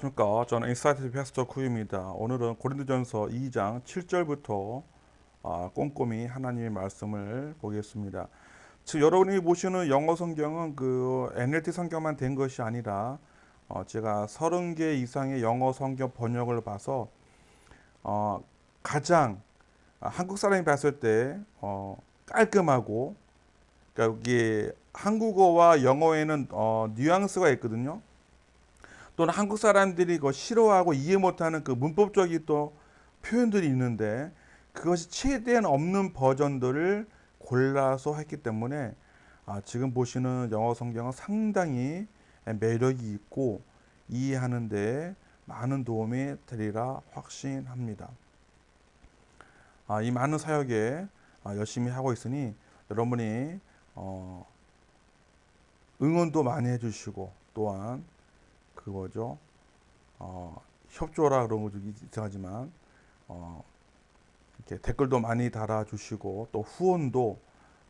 그러니까 저는 인사이트 패스터 쿠입니다. 오늘은 고린도전서 2장 7절부터 꼼꼼히 하나님의 말씀을 보겠습니다. 지금 여러분이 보시는 영어 성경은 그 NLT 성경만 된 것이 아니라 제가 30개 이상의 영어 성경 번역을 봐서 가장 한국 사람이 봤을 때 깔끔하고, 그러니까 이게 한국어와 영어에는 뉘앙스가 있거든요. 또는 한국 사람들이 그 싫어하고 이해 못하는 그 문법적인 또 표현들이 있는데, 그것이 최대한 없는 버전들을 골라서 했기 때문에 지금 보시는 영어 성경은 상당히 매력이 있고 이해하는데 많은 도움이 되리라 확신합니다. 이 많은 사역에 열심히 하고 있으니 여러분이 응원도 많이 해주시고, 또한 그거죠. 협조라 그런 것도 이상하지만 이렇게 댓글도 많이 달아주시고 또 후원도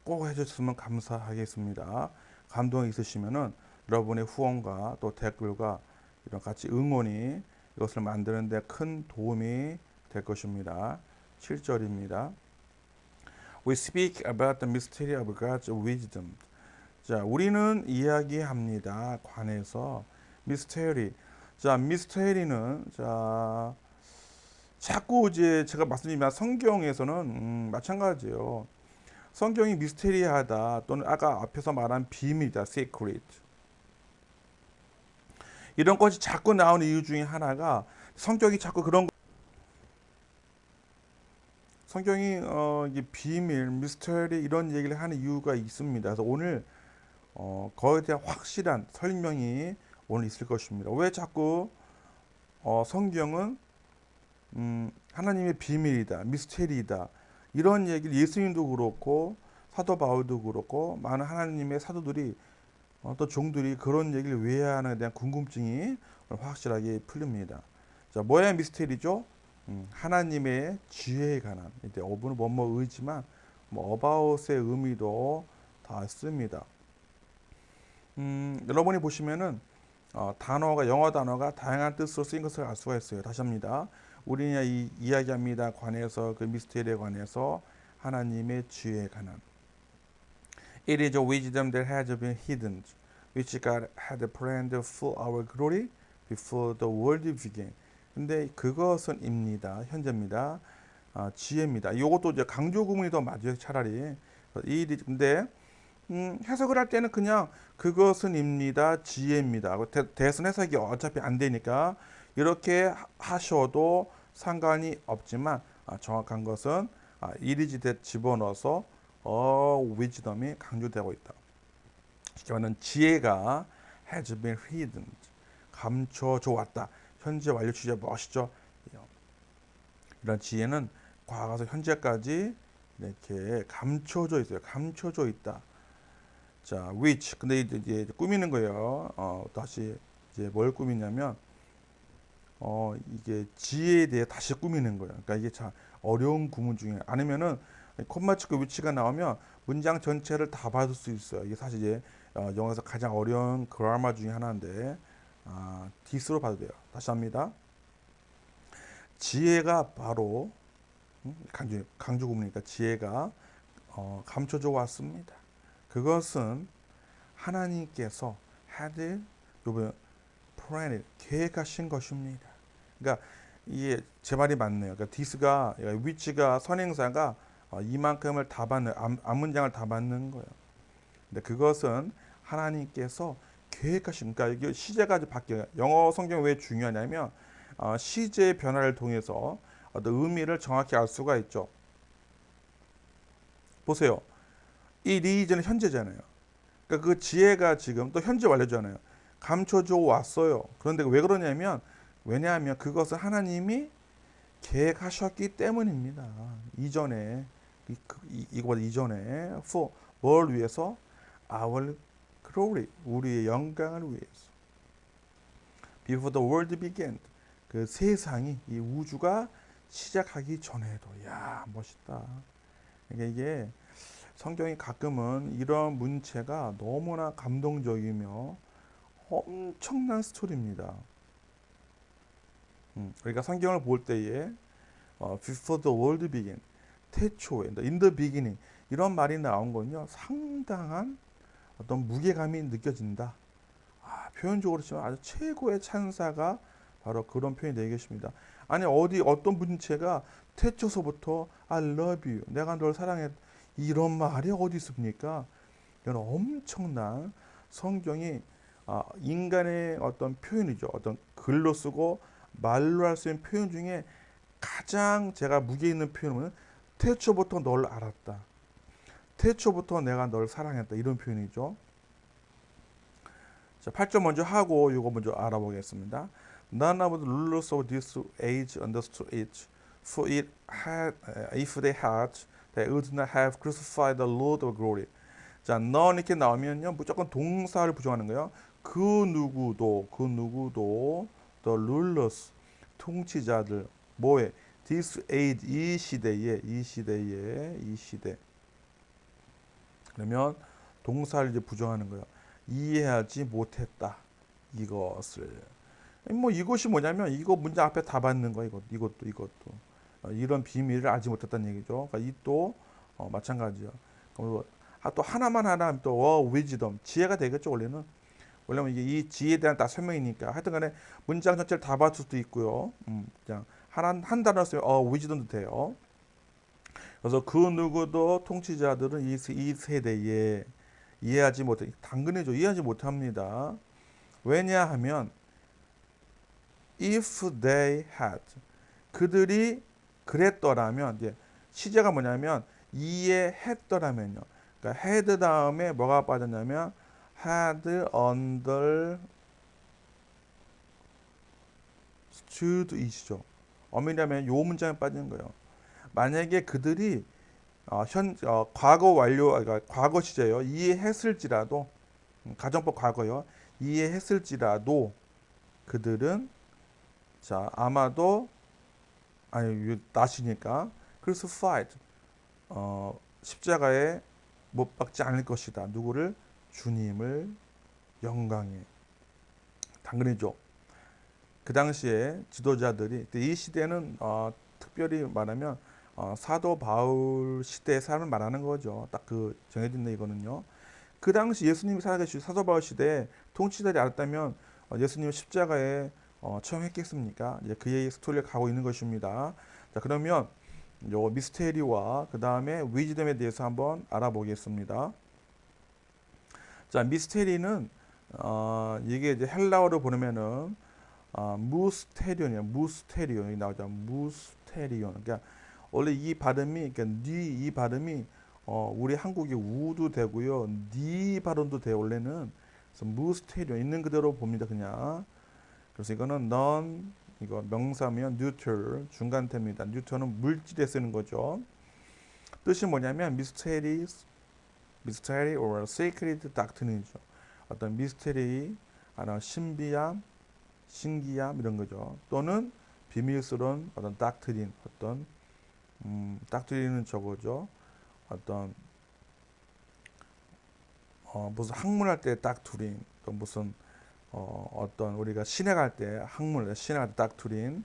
꼭 해주셨으면 감사하겠습니다. 감동이 있으시면은 여러분의 후원과 또 댓글과 이런 같이 응원이 이것을 만드는 데 큰 도움이 될 것입니다. 7절입니다. We speak about the mystery of God's wisdom. 자, 우리는 이야기합니다. 관해서 미스테리. 자, 미스테리는 자꾸 이제 제가 말씀드리면 성경에서는 마찬가지예요. 성경이 미스테리하다 또는 아까 앞에서 말한 비밀이다, secret. 이런 것이 자꾸 나오는 이유 중에 하나가 성경이 자꾸 그런 성경이 이게 비밀, 미스테리 이런 얘기를 하는 이유가 있습니다. 그래서 오늘 거기에 대한 확실한 설명이 오늘 있을 것입니다. 왜 자꾸 성경은 하나님의 비밀이다, 미스테리이다 이런 얘기를 예수님도 그렇고 사도 바울도 그렇고 많은 하나님의 사도들이 또 종들이 그런 얘기를 왜 하는에 대한 궁금증이 확실하게 풀립니다. 자, 뭐야 미스테리죠? 하나님의 지혜에 관한, 이제 어부는 뭐뭐 의지만 뭐 about의 의미도 다 씁니다. 여러분이 보시면은 단어가 영어 단어가 다양한 뜻으로 쓰인 것을 알 수가 있어요. 다시 합니다. 우리는 이야기합니다. 관해서 그 미스테리에 관해서 하나님의 지혜에 관한. It is a wisdom that has been hidden, which God had planned for our glory before the world began. 근데 그것은입니다. 현재입니다. 지혜입니다. 이것도 이제 강조 구문이 더 맞아요. 차라리. 근데 해석을 할 때는 그냥 그것은입니다. 지혜입니다. 대선 해석이 어차피 안 되니까 이렇게 하셔도 상관이 없지만 정확한 것은 이리지대 집어넣어서 wisdom이 강조되고 있다. 쉽게 말하면 지혜가 has been hidden, 감춰져 왔다. 현재 완료 취재 멋있죠? 이런 지혜는 과거에서 현재까지 이렇게 감춰져 있어요. 감춰져 있다. 자, which. 근데 이제 꾸미는 거예요. 다시 이제 뭘 꾸미냐면, 이게 지혜에 대해 다시 꾸미는 거예요. 그러니까 이게 참 어려운 구문 중에 아니면은 콤마 치고 위치가 나오면 문장 전체를 다 받을 수 있어요. 이게 사실 이제 영어에서 가장 어려운 그라마 중에 하나인데, 디스로 봐도 돼요. 다시 합니다. 지혜가 바로 강조 구문이니까 지혜가 감춰져 왔습니다. 그것은 하나님께서 had 요번 planned 계획하신 것입니다. 그러니까 이게 제 말이 맞네요. 그러니까 디스가 위치가 선행사가 이만큼을 다 받는 앞문장을 다 받는 거예요. 근데 그것은 하나님께서 계획하신, 그러니까 이게 시제가 바뀌어요. 영어 성경 왜 중요하냐면 시제의 변화를 통해서 어떤 의미를 정확히 알 수가 있죠. 보세요. 이 리즈는 현재잖아요. 그러니까 그 지혜가 지금 또 현재 완료잖아요. 감춰져 왔어요. 그런데 왜 그러냐면, 왜냐하면 그것은 하나님이 계획하셨기 때문입니다. 이전에 이거보다 이전에 for 뭘 위해서? Our glory, 우리의 영광을 위해서. Before the world began, 그 세상이 이 우주가 시작하기 전에도. 야, 멋있다. 그러니까 이게 성경이 가끔은 이런 문체가 너무나 감동적이며 엄청난 스토리입니다. 그러니까 성경을 볼 때에 before the world began, 태초에, in the beginning 이런 말이 나온 건요 상당한 어떤 무게감이 느껴진다. 표현적으로 치면 아주 최고의 찬사가 바로 그런 표현이 되겠습니다. 아니 어디 어떤 문체가 태초서부터 I love you, 내가 널 사랑해 이런 말이 어디 있습니까? 이건 엄청난 성경이 인간의 어떤 표현이죠. 어떤 글로 쓰고 말로 할 수 있는 표현 중에 가장 제가 무게 있는 표현은 태초부터 널 알았다. 태초부터 내가 널 사랑했다. 이런 표현이죠. 자, 8절 먼저 하고 이거 먼저 알아보겠습니다. None of the rulers of this age understood it, for it had, if they had, they would not have crucified the Lord of glory. 자, none 이렇게 나오면요 무조건 동사를 부정하는 거예요. 그 누구도 the rulers 통치자들 뭐에 this age 이 시대 그러면 동사를 이제 부정하는 거예요. 이해하지 못했다. 이것을 뭐 이것이 뭐냐면 이거 문장 앞에 다 받는 거야. 이것도 이런 비밀을 알지 못했다는 얘기죠. 그러니까 이 또 마찬가지야. 또 하나만 또 wisdom 지혜가 되겠죠. 원래는 이게 이 지혜에 대한 다 설명이니까 하여튼간에 문장 전체를 다 받을 수도 있고요. 그냥 한 단어 쓰면 wisdom도 돼요. 그래서 그 누구도 통치자들은 이 세대에 이해하지 못해 당근이죠. 이해하지 못합니다. 왜냐하면 if they had 그들이 그랬더라면 이제 시제가 뭐냐면 이해했더라면요. 그러니까 had 다음에 뭐가 빠졌냐면 had understood it이죠. 엄밀하면 요 문장에 빠지는 거예요. 만약에 그들이 과거 완료, 그러니까 과거 시제요. 이해했을지라도 가정법 과거요. 이해했을지라도 그들은 자 아마도 낫이니까 crucified 십자가에 못 박지 않을 것이다. 누구를? 주님을 영광에. 당근이죠. 그 당시에 지도자들이 이 시대는 특별히 말하면 사도 바울 시대의 사람을 말하는 거죠. 딱 그 정해진 이거는요. 그 당시 예수님이 살아계실 사도 바울 시대에 통치자들이 알았다면 예수님 십자가에 처형했겠습니까? 이제 그의 스토리를 가고 있는 것입니다. 자, 그러면 요 미스테리와 그 다음에 위즈덤에 대해서 한번 알아보겠습니다. 자, 미스테리는 이게 이제 헬라어로 보면은 무스테리온이에요. 무스테리온이 나오죠. 무스테리온. 그러니까 원래 이 발음이 그러니까 이 발음이 우리 한국의 우도 되고요. 니 발음도 돼요. 원래는 그래서 무스테리온 있는 그대로 봅니다. 그냥. 그래서 이거는 non 이거 명사면 neutral 중간태입니다. 뉴트럴은 물질에 쓰는 거죠. 뜻이 뭐냐면 mystery or sacred doctrine이죠. 어떤 미스테리, 신비함, 신기함 이런 거죠. 또는 비밀스러운 어떤 doctrine, 어떤 doctrine은 저거죠. 어떤 무슨 학문할 때 doctrine, 또 무슨 어떤 우리가 신에 갈 때 학문, 신에 갈 때 doctrine,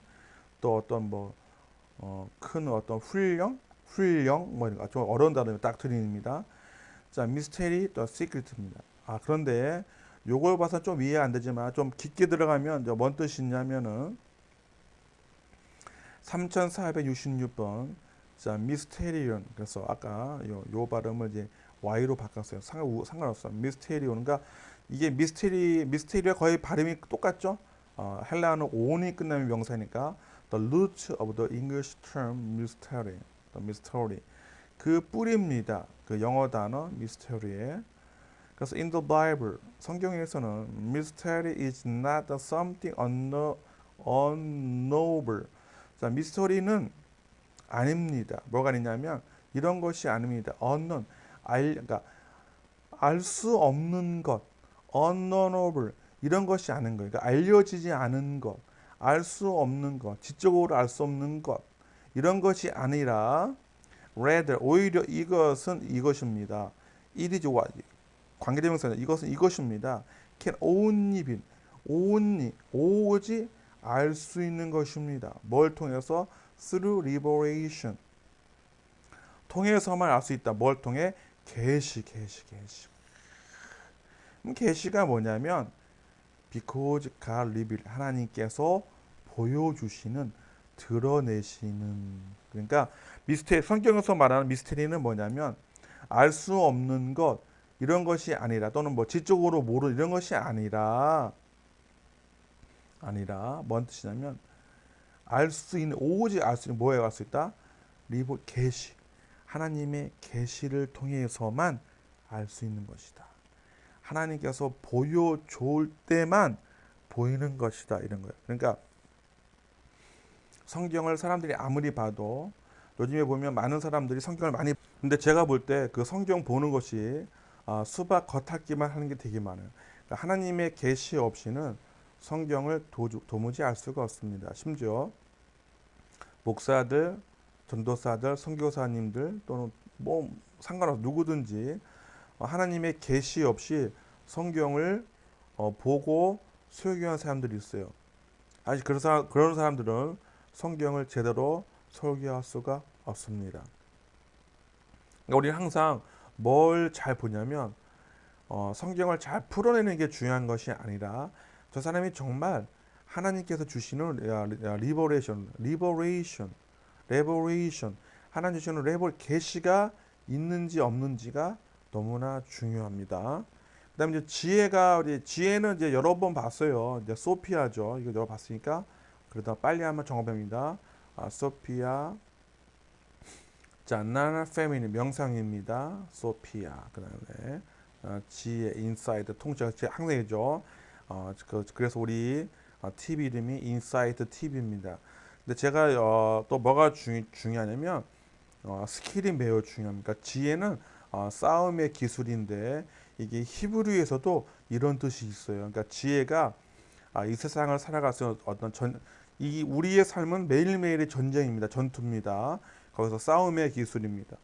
또 어떤 큰 어떤 훈령 뭐 이런 거 좀 어려운 단어는 doctrine입니다. 자, 미스테리 또 시크릿입니다. 그런데 요걸 봐서 좀 이해 안 되지만 좀 깊게 들어가면 뭔 뜻이냐면은 3466번 자, 미스테리온. 그래서 아까 요 발음을 이제 Y로 바꿨어요. 상관없어요. 미스테리온. 그러니까 이게 미스테리와 거의 발음이 똑같죠? 헬라어는 on이 끝나면 명사니까 the root of the English term mystery. mystery. 그 뿌리입니다. 그 영어 단어 mystery에. 그래서 in the Bible 성경에서는 mystery is not something unknowable. 자, 미스터리는 아닙니다. 뭐가 아니냐면 이런 것이 아닙니다. unknown 그러니까 알 수 없는 것, unknowable 이런 것이 아닌 거예요. 그러니까 알려지지 않은 것, 알 수 없는 것, 지적으로 알 수 없는 것 이런 것이 아니라 rather 오히려 이것은 이것입니다. it is what 관계대명사는 이것은 이것입니다. can only be only 오직 알 수 있는 것입니다. 뭘 통해서? through revelation. 통해서만 알 수 있다. 뭘 통해? 계시. 계시가 뭐냐면 because God revealed, 하나님께서 보여주시는, 드러내시는. 그러니까 미스테리, 성경에서 말하는 미스테리는 뭐냐면 알 수 없는 것, 이런 것이 아니라, 또는 뭐 지적으로 모르는 이런 것이 아니라 뭔 뜻이냐면 알 수 있는, 오직 알 수 있는, 뭐에 알 수 있다? 리보, 계시. 하나님의 계시를 통해서만 알 수 있는 것이다. 하나님께서 보여줄 때만 보이는 것이다, 이런 거예요. 그러니까 성경을 사람들이 아무리 봐도, 요즘에 보면 많은 사람들이 성경을 많이, 근데 제가 볼 때 그 성경 보는 것이 수박 겉핥기만 하는 게 되게 많아요. 그러니까 하나님의 계시 없이는 성경을 도무지 알 수가 없습니다. 심지어 목사들, 전도사들, 선교사님들, 또는 뭐 상관없어 누구든지 하나님의 계시 없이 성경을 보고 설교한 사람들이 있어요. 아직 그런 사람들은 성경을 제대로 설교할 수가 없습니다. 그러니까 우리는 항상 뭘 잘 보냐면 성경을 잘 풀어내는 게 중요한 것이 아니라 저 사람이 정말 하나님께서 주시는 레버레이션, 하나님 주시는 계시가 있는지 없는지가 너무나 중요합니다. 그다음에 이제 지혜는 이제 여러 번 봤어요. 이제 소피아죠. 이거 여러 번 봤으니까 그러다 빨리 한번 정해봅니다. 소피아. 자, 나나 페미니 명상입니다. 소피아. 그다음에 지혜, 인사이트, 통찰, 항상이죠. 그래서 우리 TV 이름이 인사이트 TV입니다. 근데 제가 또 뭐가 중요하냐면 스킬이 매우 중요합니다. 그러니까 지혜는 싸움의 기술인데 이게 히브리에서도 이런 뜻이 있어요. 그러니까 지혜가 이 세상을 살아가서 이 우리의 삶은 매일매일의 전쟁입니다. 전투입니다. 거기서 싸움의 기술입니다.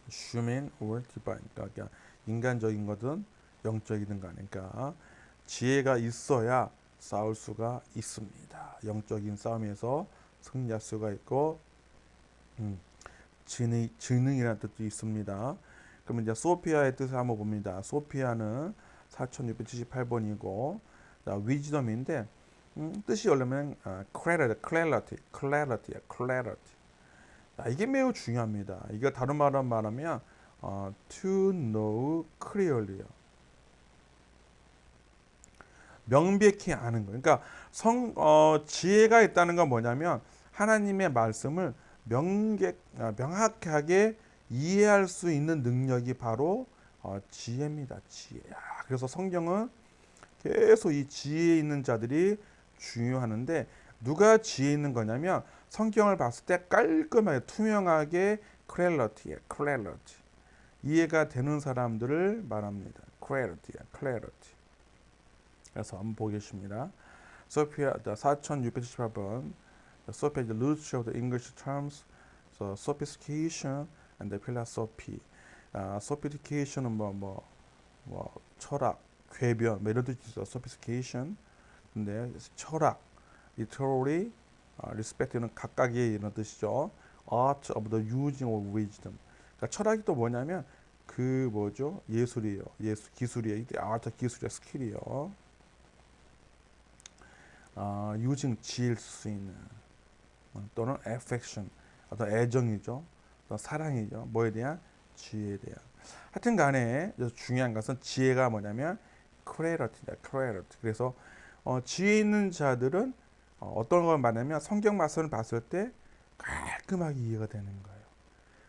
human or divine. 그러니까 인간적인 거든 영적이든 간에, 그러니까 지혜가 있어야 싸울 수가 있습니다. 영적인 싸움에서 승리할 수가 있고, 지능이라는 뜻도 있습니다. 그러면 이제 소피아의 뜻을 한번 봅니다. 소피아는 4678번이고, 위즈덤인데 뜻이 원래는 clarity. 이게 매우 중요합니다. 이거 다른 말로 말하면 to know clearly요. 명백히 아는 거. 그러니까 지혜가 있다는 건 뭐냐면 하나님의 말씀을 명확하게 이해할 수 있는 능력이 바로 지혜입니다. 지혜. 그래서 성경은 계속 이 지혜 있는 자들이 중요하는데, 누가 지혜 있는 거냐면 성경을 봤을 때 깔끔하게 투명하게 clarity. 이해가 되는 사람들을 말합니다. clarity. 그래서 한번 보겠습니다. 소피아 4678번. Sophia is the root of the English terms, so sophistication and the philosophy. sophistication은 뭐 철학, 궤변, 뭐 이런 뜻이 있어. sophistication. 근데 철학, literally, respect는 각각의 이런 뜻이죠. art of the using of wisdom. 그러니까 철학이 또 뭐냐면 그 뭐죠? 예술이에요. 기술이에요. 이게 art 기술이야, 스킬이요. using 지을 수 있는, 또는 affection, 어떤 애정이죠. 또 사랑이죠. 뭐에 대한? 지혜에 대한. 하여튼 간에 중요한 것은 지혜가 뭐냐면 clarity다. 그래서 지혜 있는 자들은 어떤 걸 말하냐면 성경 말씀을 봤을 때 깔끔하게 이해가 되는 거예요.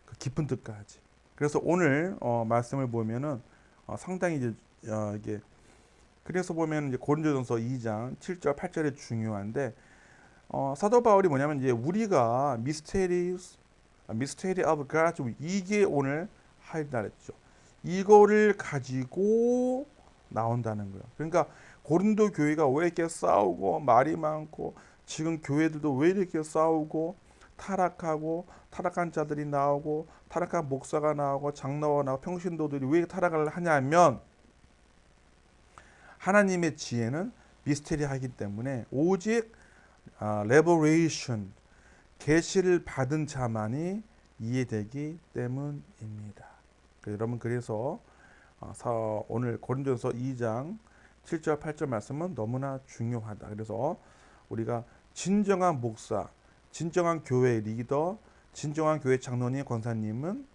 그 깊은 뜻까지. 그래서 오늘 말씀을 보면은 상당히 이제 이게, 그래서 보면 이제 고린도전서 2장 7절 8절이 중요한데, 사도 바울이 뭐냐면 이제 우리가 미스테리 오브 갓, 이게 오늘 하이라이트죠. 이거를 가지고 나온다는 거예요. 그러니까 고린도 교회가 왜 이렇게 싸우고 말이 많고, 지금 교회들도 왜 이렇게 싸우고 타락한 자들이 나오고, 타락한 목사가 나오고, 장로가 나오고, 평신도들이 왜 타락을 하냐면 하나님의 지혜는 미스테리하기 때문에 오직 레버레이션 계시를 받은 자만이 이해되기 때문입니다. 여러분 그래서 오늘 고린도전서 2장 7절 8절 말씀은 너무나 중요하다. 그래서 우리가 진정한 목사, 진정한 교회 리더, 진정한 교회 장로님, 권사님은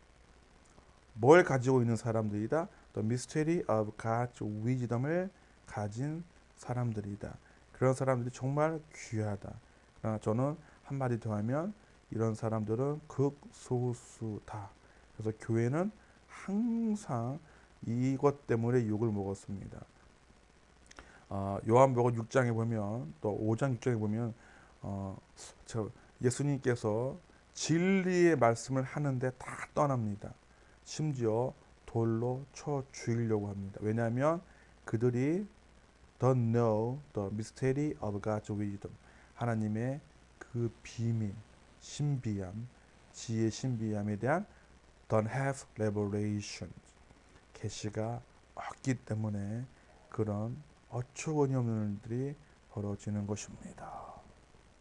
뭘 가지고 있는 사람들이다? The mystery of God's wisdom을 가진 사람들이다. 그런 사람들이 정말 귀하다. 그러나 저는 한마디 더 하면 이런 사람들은 극소수다. 그래서 교회는 항상 이것 때문에 욕을 먹었습니다. 요한복음 6장에 보면 또 5장 6장에 보면 예수님께서 진리의 말씀을 하는데 다 떠납니다. 심지어 돌로 쳐 죽이려고 합니다. 왜냐하면 그들이 don't know the mystery of God's wisdom. 하나님의 그 비밀, 신비함, 지혜 신비함에 대한 don't have revelation. 계시가 없기 때문에 그런 어처구니 없는 일들이 벌어지는 것입니다.